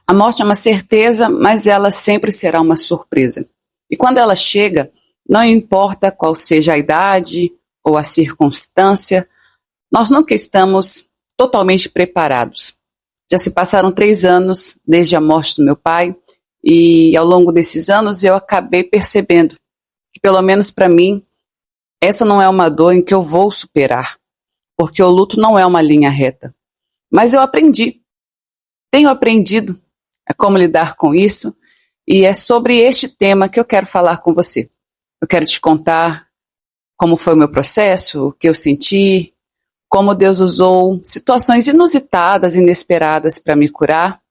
A morte é uma certeza, mas ela sempre será uma surpresa. E quando ela chega, não importa qual seja a idade ou a circunstância, nós nunca estamos totalmente preparados. Já se passaram 3 anos desde a morte do meu pai e ao longo desses anos eu acabei percebendo que, pelo menos para mim, essa não é uma dor em que eu vou superar, porque o luto não é uma linha reta. Mas eu tenho aprendido a como lidar com isso, e é sobre este tema que eu quero falar com você. Eu quero te contar como foi o meu processo, o que eu senti, como Deus usou situações inusitadas, inesperadas para me curar,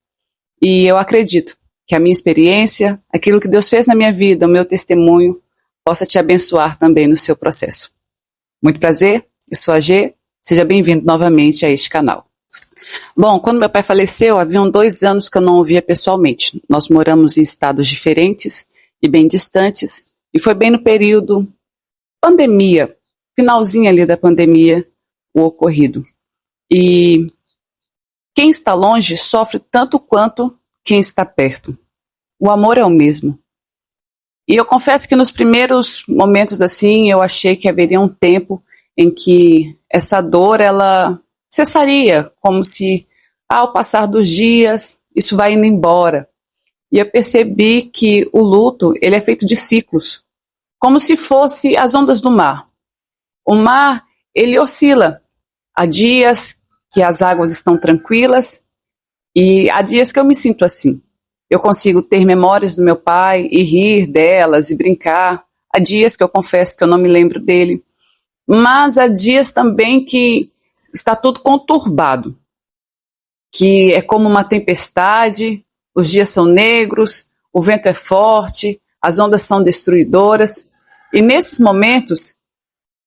e eu acredito que a minha experiência, aquilo que Deus fez na minha vida, o meu testemunho, possa te abençoar também no seu processo. Muito prazer, eu sou a G, seja bem-vindo novamente a este canal. Bom, quando meu pai faleceu, haviam 2 anos que eu não o via pessoalmente. Nós moramos em estados diferentes e bem distantes, e foi bem no período pandemia, finalzinho ali da pandemia, o ocorrido. E quem está longe sofre tanto quanto quem está perto. O amor é o mesmo. E eu confesso que nos primeiros momentos assim, eu achei que haveria um tempo em que essa dor, ela cessaria, como se, ao passar dos dias, isso vai indo embora. E eu percebi que o luto, ele é feito de ciclos, como se fosse as ondas do mar. O mar, ele oscila. Há dias que as águas estão tranquilas e há dias que eu me sinto assim. Eu consigo ter memórias do meu pai e rir delas e brincar. Há dias que eu confesso que eu não me lembro dele. Mas há dias também que está tudo conturbado, que é como uma tempestade, os dias são negros, o vento é forte, as ondas são destruidoras. E nesses momentos,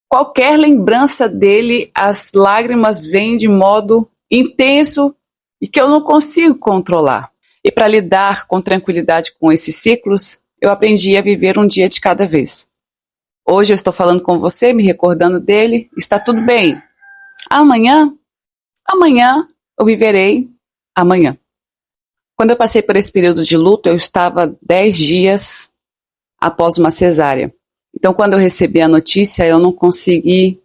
qualquer lembrança dele, as lágrimas vêm de modo intenso e que eu não consigo controlar. E para lidar com tranquilidade com esses ciclos, eu aprendi a viver um dia de cada vez. Hoje eu estou falando com você, me recordando dele, está tudo bem. Amanhã eu viverei amanhã. Quando eu passei por esse período de luto, eu estava 10 dias após uma cesárea. Então, quando eu recebi a notícia, eu não consegui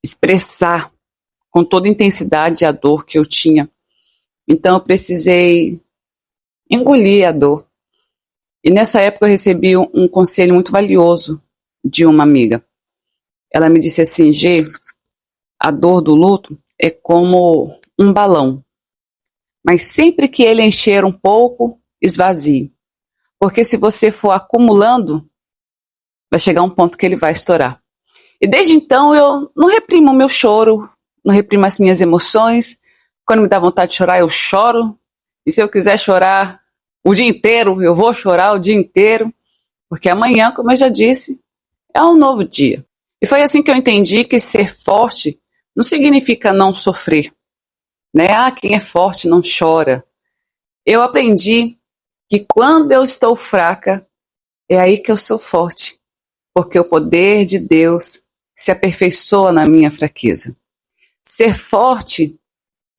expressar com toda intensidade a dor que eu tinha. Então, eu precisei engolir a dor. E nessa época eu recebi um conselho muito valioso de uma amiga. Ela me disse assim: G, a dor do luto é como um balão, mas sempre que ele encher um pouco, esvazie. Porque se você for acumulando, vai chegar um ponto que ele vai estourar. E desde então eu não reprimo o meu choro, não reprimo as minhas emoções. Quando me dá vontade de chorar, eu choro. E se eu quiser chorar o dia inteiro, eu vou chorar o dia inteiro. Porque amanhã, como eu já disse, é um novo dia. E foi assim que eu entendi que ser forte não significa não sofrer, né? Quem é forte não chora. Eu aprendi que quando eu estou fraca, é aí que eu sou forte, porque o poder de Deus se aperfeiçoa na minha fraqueza. Ser forte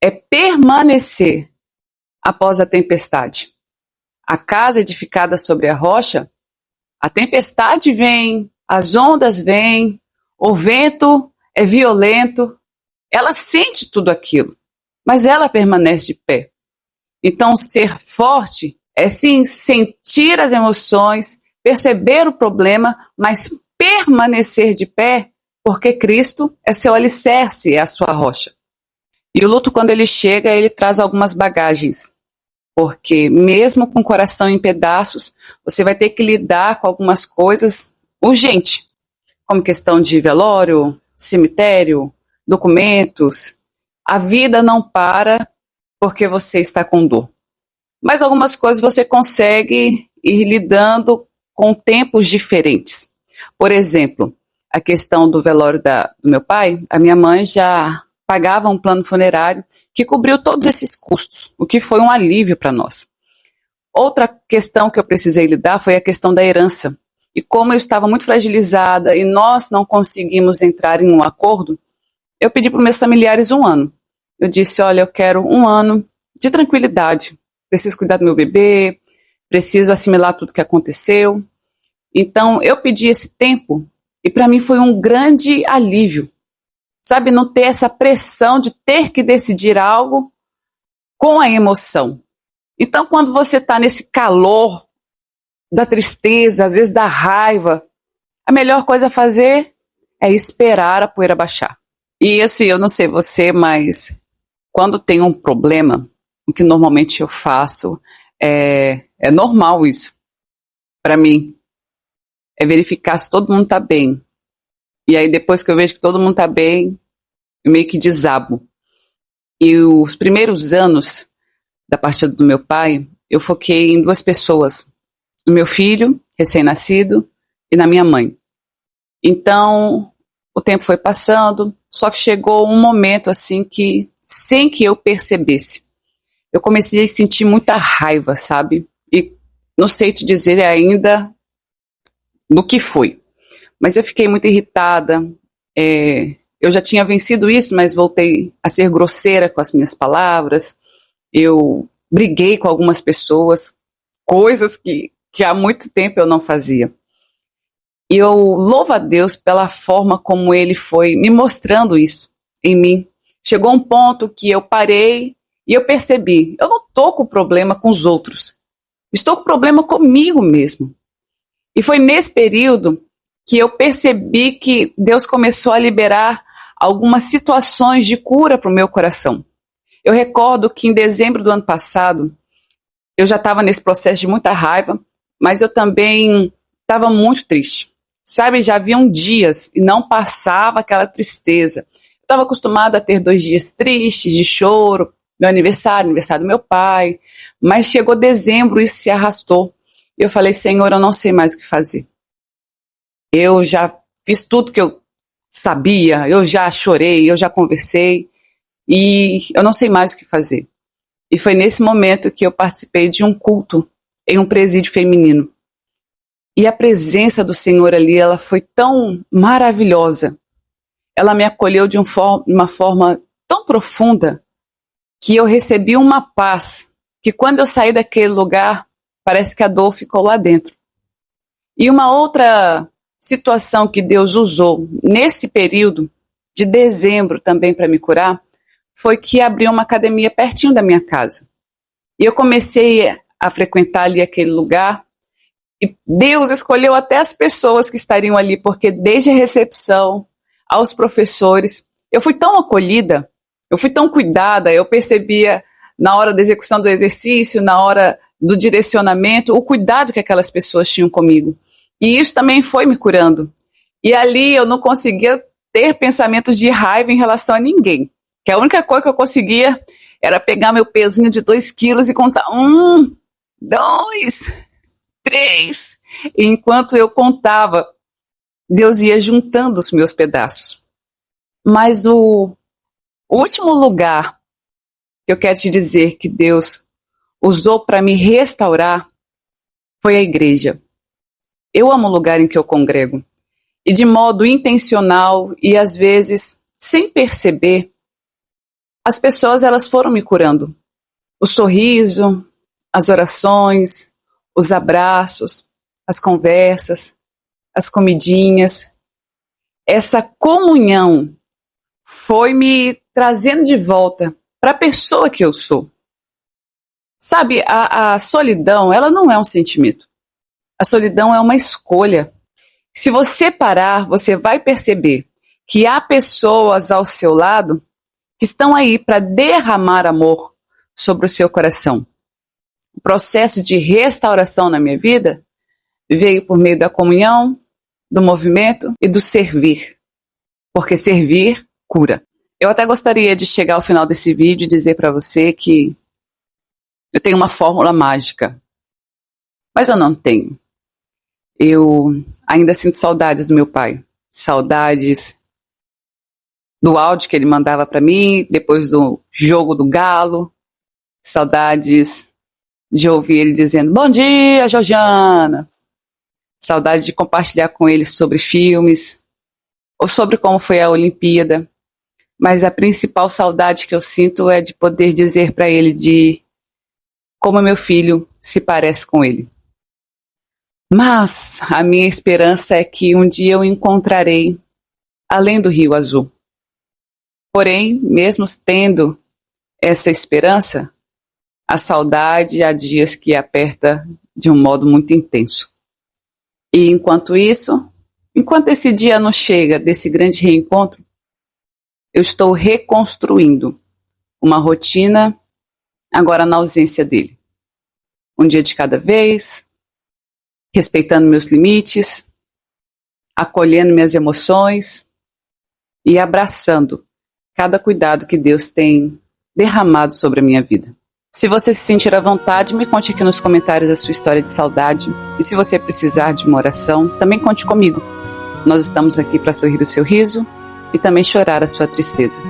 é permanecer após a tempestade. A casa edificada sobre a rocha, a tempestade vem, as ondas vêm, o vento é violento, ela sente tudo aquilo, mas ela permanece de pé. Então, ser forte é sim sentir as emoções, perceber o problema, mas permanecer de pé, porque Cristo é seu alicerce, é a sua rocha. E o luto, quando ele chega, ele traz algumas bagagens, porque mesmo com o coração em pedaços, você vai ter que lidar com algumas coisas urgentes, como questão de velório, cemitério, documentos. A vida não para porque você está com dor. Mas algumas coisas você consegue ir lidando com tempos diferentes. Por exemplo, a questão do velório do meu pai, a minha mãe já pagava um plano funerário que cobriu todos esses custos, o que foi um alívio para nós. Outra questão que eu precisei lidar foi a questão da herança. E como eu estava muito fragilizada e nós não conseguimos entrar em um acordo, eu pedi para os meus familiares 1 ano. Eu disse, olha, eu quero 1 ano de tranquilidade, preciso cuidar do meu bebê, preciso assimilar tudo que aconteceu. Então, eu pedi esse tempo e para mim foi um grande alívio. Sabe, não ter essa pressão de ter que decidir algo com a emoção. Então, quando você está nesse calor da tristeza, às vezes da raiva, a melhor coisa a fazer é esperar a poeira baixar. E assim, eu não sei você, mas quando tem um problema, o que normalmente eu faço é normal isso. Para mim, é verificar se todo mundo está bem. E aí depois que eu vejo que todo mundo está bem, eu meio que desabo. E os primeiros anos da partida do meu pai, eu foquei em 2 pessoas. No meu filho, recém-nascido, e na minha mãe. Então, o tempo foi passando, só que chegou um momento assim que, sem que eu percebesse, eu comecei a sentir muita raiva, sabe? E não sei te dizer ainda do que foi. Mas eu fiquei muito irritada. Eu já tinha vencido isso, mas voltei a ser grosseira com as minhas palavras. Eu briguei com algumas pessoas, coisas que há muito tempo eu não fazia. E eu louvo a Deus pela forma como Ele foi me mostrando isso em mim. Chegou um ponto que eu parei e eu percebi, eu não estou com problema com os outros, estou com problema comigo mesmo. E foi nesse período que eu percebi que Deus começou a liberar algumas situações de cura para o meu coração. Eu recordo que em dezembro do ano passado, eu já estava nesse processo de muita raiva, mas eu também estava muito triste. Sabe, já haviam dias e não passava aquela tristeza. Eu estava acostumada a ter 2 dias tristes, de choro, meu aniversário do meu pai, mas chegou dezembro e isso se arrastou. E eu falei, Senhor, eu não sei mais o que fazer. Eu já fiz tudo que eu sabia, eu já chorei, eu já conversei e eu não sei mais o que fazer. E foi nesse momento que eu participei de um culto em um presídio feminino. E a presença do Senhor ali, ela foi tão maravilhosa. Ela me acolheu de uma forma tão profunda que eu recebi uma paz, que quando eu saí daquele lugar, parece que a dor ficou lá dentro. E uma outra situação que Deus usou nesse período de dezembro também para me curar, foi que abriu uma academia pertinho da minha casa. E eu comecei a frequentar ali aquele lugar, e Deus escolheu até as pessoas que estariam ali, porque desde a recepção aos professores, eu fui tão acolhida, eu fui tão cuidada, eu percebia na hora da execução do exercício, na hora do direcionamento, o cuidado que aquelas pessoas tinham comigo. E isso também foi me curando. E ali eu não conseguia ter pensamentos de raiva em relação a ninguém. Que a única coisa que eu conseguia era pegar meu pezinho de 2 quilos e contar 1, 2, 3. E enquanto eu contava, Deus ia juntando os meus pedaços. Mas o último lugar que eu quero te dizer que Deus usou para me restaurar foi a igreja. Eu amo o lugar em que eu congrego. E de modo intencional e às vezes sem perceber, as pessoas elas foram me curando. O sorriso, as orações, os abraços, as conversas, as comidinhas. Essa comunhão foi me trazendo de volta para a pessoa que eu sou. Sabe, a solidão, ela não é um sentimento. A solidão é uma escolha. Se você parar, você vai perceber que há pessoas ao seu lado que estão aí para derramar amor sobre o seu coração. O processo de restauração na minha vida veio por meio da comunhão, do movimento e do servir. Porque servir cura. Eu até gostaria de chegar ao final desse vídeo e dizer para você que eu tenho uma fórmula mágica. Mas eu não tenho. Eu ainda sinto saudades do meu pai. Saudades do áudio que ele mandava para mim, depois do jogo do Galo. Saudades de ouvir ele dizendo, bom dia, Georgiana. Saudade de compartilhar com ele sobre filmes, ou sobre como foi a Olimpíada. Mas a principal saudade que eu sinto é de poder dizer para ele de como meu filho se parece com ele. Mas a minha esperança é que um dia eu o encontrarei além do Rio Azul. Porém, mesmo tendo essa esperança, a saudade há dias que aperta de um modo muito intenso. E enquanto esse dia não chega desse grande reencontro, eu estou reconstruindo uma rotina agora na ausência dele. Um dia de cada vez, respeitando meus limites, acolhendo minhas emoções e abraçando cada cuidado que Deus tem derramado sobre a minha vida. Se você se sentir à vontade, me conte aqui nos comentários a sua história de saudade. E se você precisar de uma oração, também conte comigo. Nós estamos aqui para sorrir o seu riso e também chorar a sua tristeza.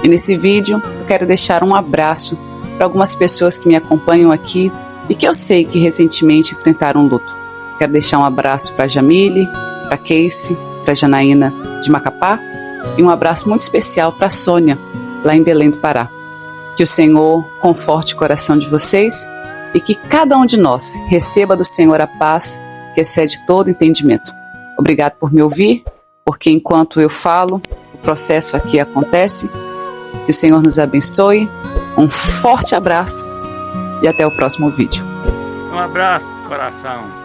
E nesse vídeo, eu quero deixar um abraço para algumas pessoas que me acompanham aqui e que eu sei que recentemente enfrentaram luto. Quero deixar um abraço para a Jamile, para a Casey, para a Janaína de Macapá e um abraço muito especial para a Sônia, lá em Belém do Pará. Que o Senhor conforte o coração de vocês e que cada um de nós receba do Senhor a paz que excede todo entendimento. Obrigado por me ouvir, porque enquanto eu falo, o processo aqui acontece. Que o Senhor nos abençoe. Um forte abraço e até o próximo vídeo. Um abraço, coração.